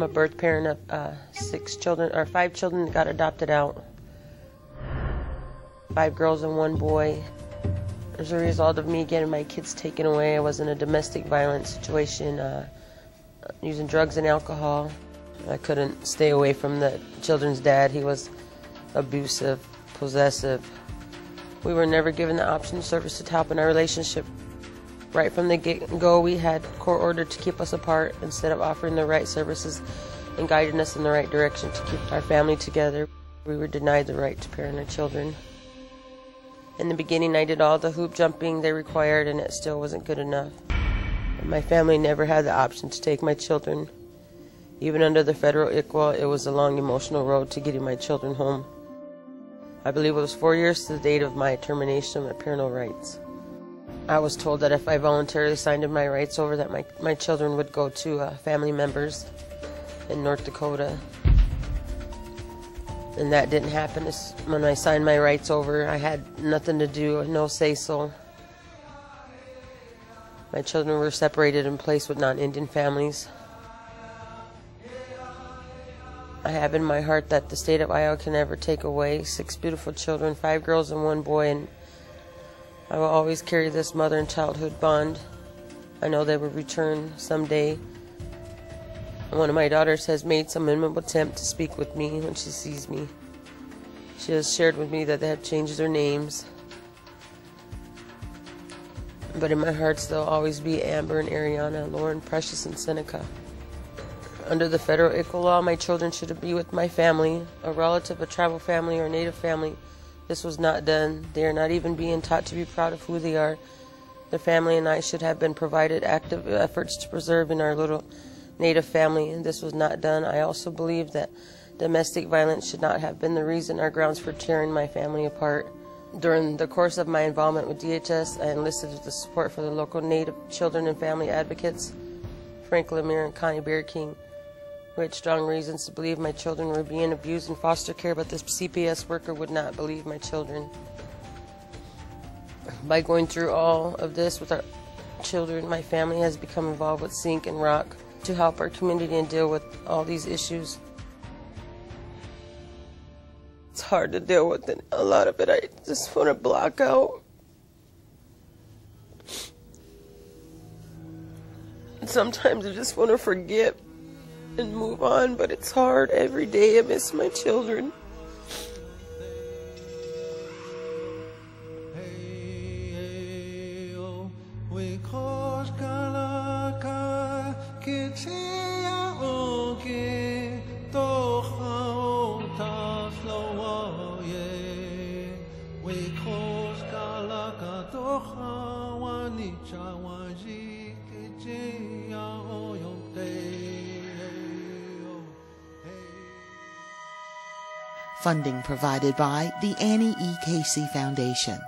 a birth parent of 6 children, or 5 children that got adopted out. 5 girls and 1 boy. As a result of me getting my kids taken away, I was in a domestic violence situation, using drugs and alcohol. I couldn't stay away from the children's dad. He was abusive, possessive. We were never given the option of service to help in our relationship. Right from the get-go, we had court ordered to keep us apart instead of offering the right services and guiding us in the right direction to keep our family together. We were denied the right to parent our children. In the beginning, I did all the hoop jumping they required, and it still wasn't good enough. My family never had the option to take my children. Even under the federal ICWA, it was a long emotional road to getting my children home. I believe it was 4 years to the date of my termination of my parental rights. I was told that if I voluntarily signed my rights over, that my children would go to family members in North Dakota. And that didn't happen. When I signed my rights over, I had nothing to do, no say-so. My children were separated and placed with non-Indian families. I have in my heart that the state of Iowa can never take away 6 beautiful children, 5 girls and 1 boy, and I will always carry this mother and childhood bond. I know they will return someday. One of my daughters has made some minimal attempt to speak with me when she sees me. She has shared with me that they have changed their names. But in my hearts, they'll always be Amber and Ariana, Lauren, Precious, and Seneca. Under the federal ICWA law, my children should be with my family, a relative, a tribal family, or native family. This was not done. They are not even being taught to be proud of who they are. Their family and I should have been provided active efforts to preserve in our little native family, and this was not done. I also believe that domestic violence should not have been the reason or grounds for tearing my family apart. During the course of my involvement with DHS, I enlisted the support for the local Native children and family advocates, Frank Lemire and Connie Bear King. We had strong reasons to believe my children were being abused in foster care, but this CPS worker would not believe my children. By going through all of this with our children, my family has become involved with Sync and Rock to help our community and deal with all these issues. It's hard to deal with it. A lot of it I just want to block out. Sometimes I just want to forget and move on, but it's hard. Every day I miss my children. Funding provided by the Annie E. Casey Foundation.